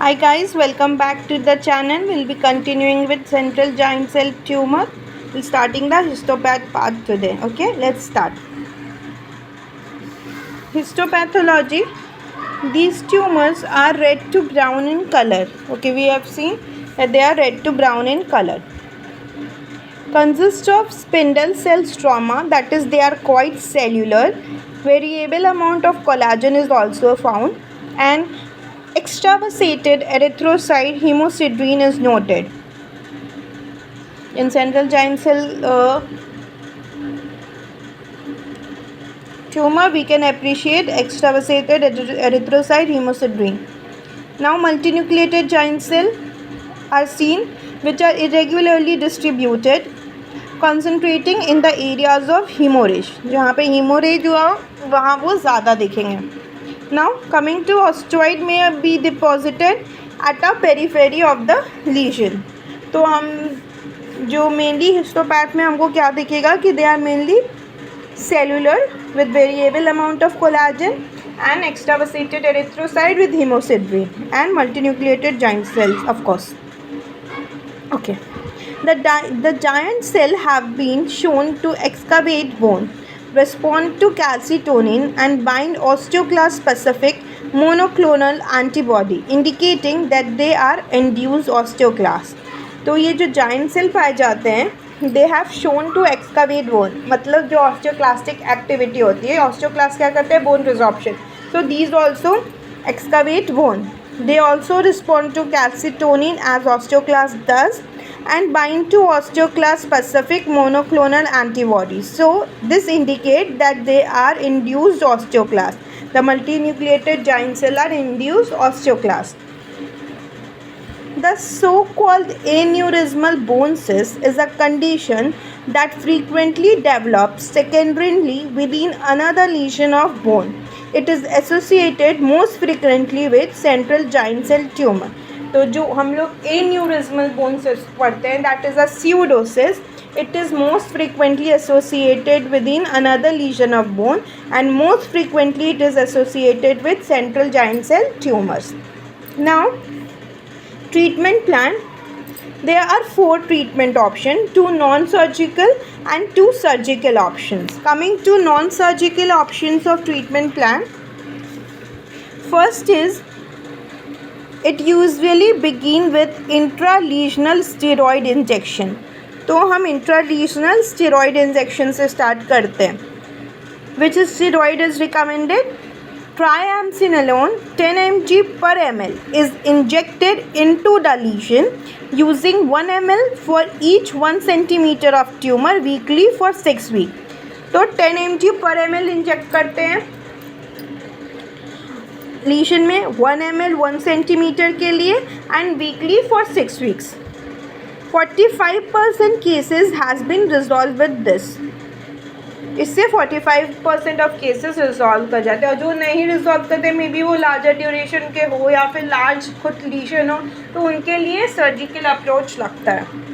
Hi guys, welcome back to the channel. We'll be continuing with central giant cell tumor. We're starting the histopath part today. Okay, let's start. Histopathology. These tumors are red to brown in color. Okay, we have seen that they are red to brown in color. Consist of spindle cell stroma, that is they are quite cellular. Variable amount of collagen is also found, and extravasated erythrocyte hemosiderin is noted. In central giant cell tumor, we can appreciate extravasated erythrocyte hemosiderin. Now, multinucleated giant cell are seen, which are irregularly distributed, concentrating in the areas of hemorrhage. जहाँ पे hemorrhage हुआ वहाँ वो ज़्यादा दिखेंगे. Now, coming to osteoid may be deposited at a periphery of the lesion. तो हम जो मेनली हिस्टोपैथ में हमको क्या दिखेगा कि they are mainly cellular with variable amount of collagen and extravasated erythrocyte with hemosiderin and multinucleated giant cells, of course. Okay, the giant cell have been shown to excavate bone, respond to calcitonin and bind osteoclast specific monoclonal antibody, indicating that they are induced osteoclast. तो ये जो giant cell पाए जाते हैं, they have shown to excavate bone, मतलब जो osteoclastic activity होती है, ऑस्टियोक्लास्ट क्या करते हैं, bone resorption. So these also excavate bone. They also respond to calcitonin as osteoclast does and bind to osteoclast specific monoclonal antibodies. So this indicate that they are induced osteoclast. The multinucleated giant cell are induced osteoclast. The so-called aneurysmal bone cyst is a condition that frequently develops secondarily within another lesion of bone. It is associated most frequently with central giant cell tumor. तो जो हम लोग aneurysmal bone cyst पढ़ते हैं, that is a pseudocyst. It is most frequently associated within another lesion of bone, and most frequently it is associated with central giant cell tumors. Now, treatment plan. There are 4 treatment options, 2 non-surgical and 2 surgical options. Coming to non-surgical options of treatment plan, first is it usually begin with intralesional steroid injection. तो हम intralesional steroid injection से start करते हैं. Which steroid is recommended? Triamcinolone 10 mg per ml is injected into the lesion using 1 ml for each 1 centimeter of tumor weekly for 6 weeks. तो 10 mg per ml inject करते हैं लीशन में, 1 ml 1 centimetre के लिए and weekly for 6 weeks. 45% cases has been resolve with this. इससे 45% of cases resolve कर जाते हैं, और जो नहीं रिजॉल्व करते मे बी वो लार्जर ड्यूरेशन के हो या फिर लार्ज खुद लीशन हो, तो उनके लिए सर्जिकल अप्रोच लगता है.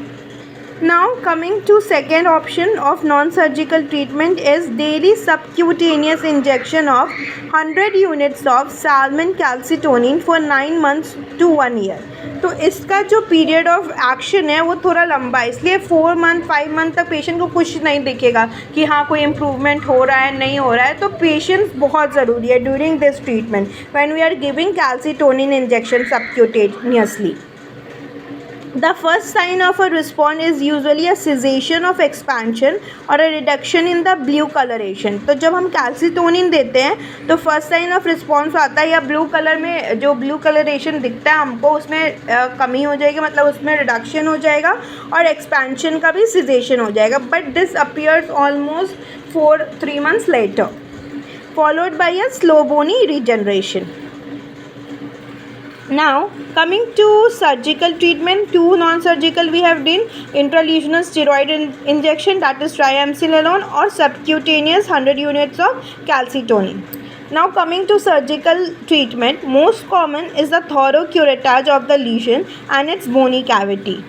Now coming to second option of non-surgical treatment is daily subcutaneous injection of 100 units of salmon calcitonin for 9 months to 1 year. तो इसका जो पीरियड ऑफ एक्शन है वो थोड़ा लंबा है, इसलिए 4 मंथ 5 मंथ तक पेशेंट को कुछ नहीं दिखेगा कि हाँ कोई इम्प्रूवमेंट हो रहा है नहीं हो रहा है. तो पेशेंस बहुत ज़रूरी है during this treatment when we are giving calcitonin injection subcutaneously. The first sign of a response is usually a cessation of expansion or a reduction in the blue coloration. तो जब हम कैल्सिटोनिन देते हैं तो first sign of response आता है, या blue colour में जो ब्लू कलरेशन दिखता है हमको उसमें कमी हो जाएगी, मतलब उसमें रिडक्शन हो जाएगा, और एक्सपेंशन का भी सिजेशन हो जाएगा. But this appears almost 3 months later, followed by a slow bony regeneration. Now coming to surgical treatment, 2 non-surgical we have done, intralesional steroid injection, that is triamcinolone, or subcutaneous 100 units of calcitonin. Now coming to surgical treatment, most common is the thorough curettage of the lesion and its bony cavity.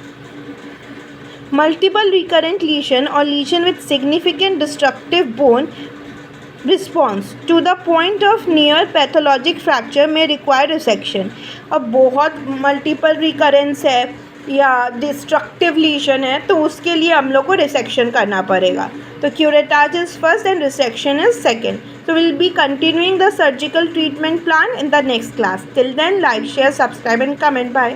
Multiple recurrent lesion or lesion with significant destructive bone response to the point of near pathologic fracture में require resection. अब बहुत multiple recurrence है या destructive legion है तो उसके लिए हम लोग को रिसेक्शन करना पड़ेगा। तो curettage is first and resection is second. So we'll be continuing the surgical treatment plan in the next class. Till then, like, share, subscribe and comment. Bye.